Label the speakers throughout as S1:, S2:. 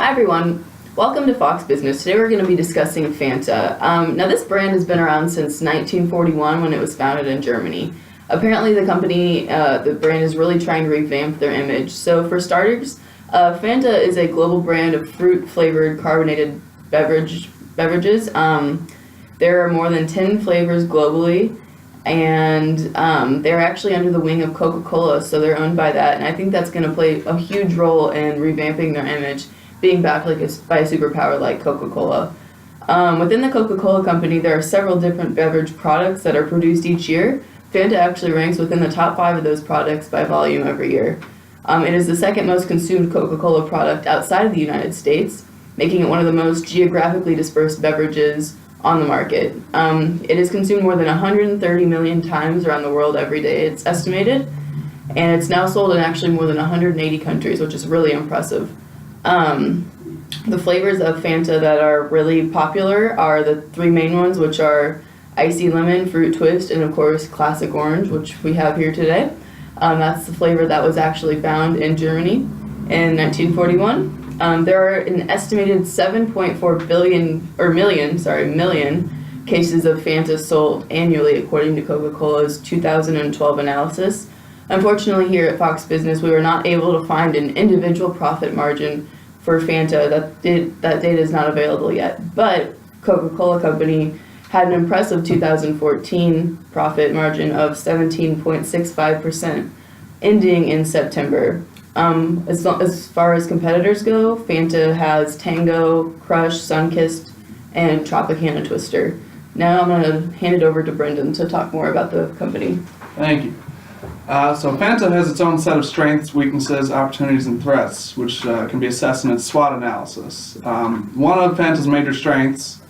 S1: Hi everyone, welcome to Fox Business. Today we're going to be discussing Fanta. Now this brand has been around since 1941 when it was founded in Germany. Apparently the brand is really trying to revamp their image. So for starters, Fanta is a global brand of fruit-flavored carbonated beverages. There are more than 10 flavors globally, and they're actually under the wing of Coca-Cola, so they're owned by that, and I think that's going to play a huge role in revamping their image, being backed by a superpower like Coca-Cola. Within the Coca-Cola company, there are several different beverage products that are produced each year. Fanta actually ranks within the top 5 of those products by volume every year. It is the second most consumed Coca-Cola product outside of the United States, making it one of the most geographically dispersed beverages on the market. It is consumed more than 130 million times around the world every day, it's estimated, and it's now sold in actually more than 180 countries, which is really impressive. The flavors of Fanta that are really popular are the 3 main ones, which are Icy Lemon, Fruit Twist, and of course Classic Orange, which we have here today. That's the flavor that was actually found in Germany in 1941. There are an estimated 7.4 million cases of Fanta sold annually, according to Coca-Cola's 2012 analysis. Unfortunately, here at Fox Business, we were not able to find an individual profit margin for Fanta. That data is not available yet. But Coca-Cola Company had an impressive 2014 profit margin of 17.65%, ending in September. As far as competitors go, Fanta has Tango, Crush, Sunkist, and Tropicana Twister. Now I'm going to hand it over to Brendan to talk more about the company.
S2: Thank you. So Fanta has its own set of strengths, weaknesses, opportunities, and threats, which can be assessed in its SWOT analysis. One of Fanta's major strengths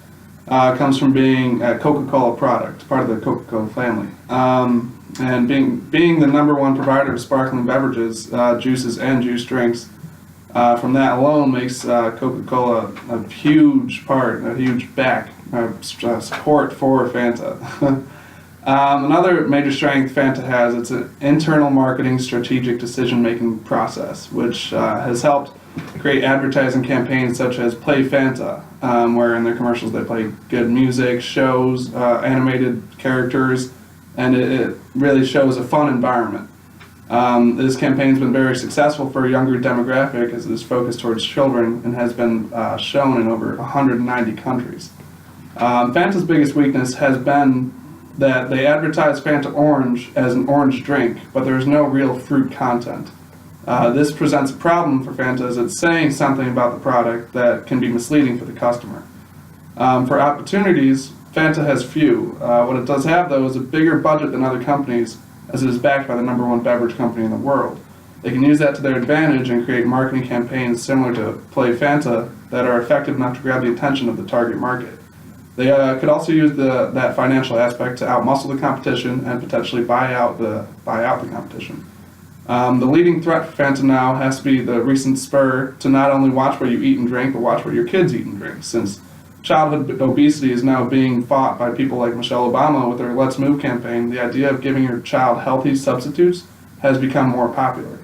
S2: comes from being a Coca-Cola product, part of the Coca-Cola family. And being the number one provider of sparkling beverages, juices, and juice drinks, from that alone makes Coca-Cola a huge support for Fanta. Another major strength Fanta has, it's an internal marketing strategic decision-making process, which has helped create advertising campaigns such as Play Fanta, where in their commercials they play good music, shows, animated characters, and it really shows a fun environment. This campaign's been very successful for a younger demographic as it is focused towards children and has been shown in over 190 countries. Fanta's biggest weakness has been that they advertise Fanta Orange as an orange drink, but there's no real fruit content. This presents a problem for Fanta as it's saying something about the product that can be misleading for the customer. For opportunities, Fanta has few. What it does have, though, is a bigger budget than other companies, as it is backed by the number one beverage company in the world. They can use that to their advantage and create marketing campaigns similar to Play Fanta that are effective enough to grab the attention of the target market. They could also use that financial aspect to outmuscle the competition and potentially buy out the competition. The leading threat for Fanta now has to be the recent spur to not only watch what you eat and drink, but watch what your kids eat and drink, since childhood obesity is now being fought by people like Michelle Obama with their Let's Move campaign. The idea of giving your child healthy substitutes has become more popular.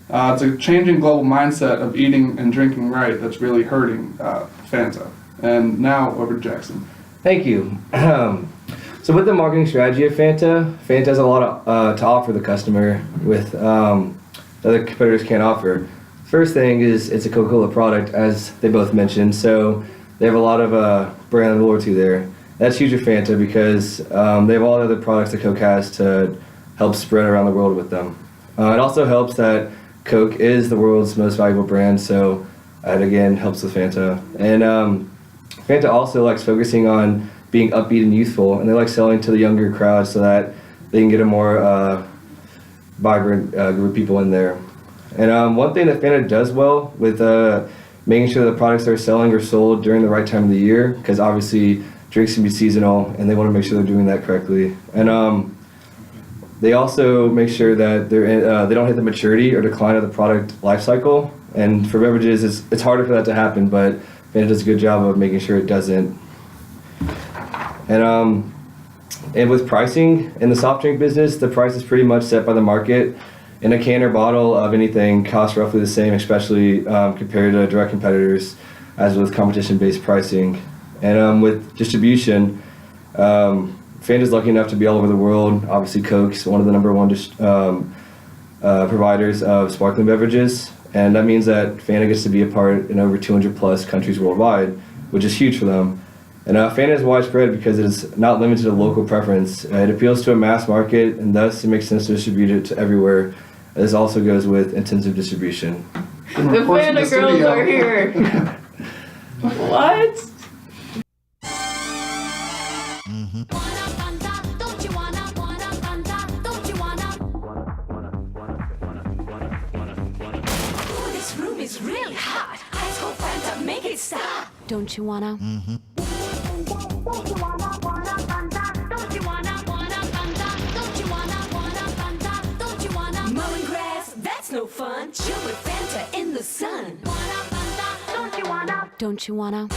S2: It's a changing global mindset of eating and drinking right that's really hurting Fanta. And now over to Jackson.
S3: Thank you. So with the marketing strategy of Fanta has a lot to offer the customer with other competitors can't offer. First thing is it's a Coca-Cola product, as they both mentioned, so they have a lot of brand loyalty there. That's huge for Fanta because they have all the other products that Coke has to help spread around the world with them. It also helps that Coke is the world's most valuable brand, so it again helps with Fanta. And Fanta also likes focusing on being upbeat and youthful, and they like selling to the younger crowd so that they can get a more vibrant group of people in there. And one thing that Fanta does well with making sure that the products they're selling are sold during the right time of the year, because obviously drinks can be seasonal, and they want to make sure they're doing that correctly. And they also make sure that they don't hit the maturity or decline of the product life cycle. And for beverages, it's harder for that to happen, but Fanta does a good job of making sure it doesn't. And with pricing in the soft drink business, the price is pretty much set by the market. And a can or bottle of anything costs roughly the same, especially compared to direct competitors, as with competition-based pricing. And with distribution, Fanta's lucky enough to be all over the world. Obviously, Coke's one of the number one providers of sparkling beverages, and that means that Fanta gets to be a part in over 200 plus countries worldwide, which is huge for them. And Fanta is widespread because it is not limited to local preference. It appeals to a mass market, and thus it makes sense to distribute it to everywhere. This also goes with intensive distribution.
S1: The Fanta girls are here. What?
S4: Ooh, this room is really hot. Ice cold Fanta, make it stop. Don't you wanna? Mowing grass, that's no fun. Chill with Fanta in the sun. Don't you wanna?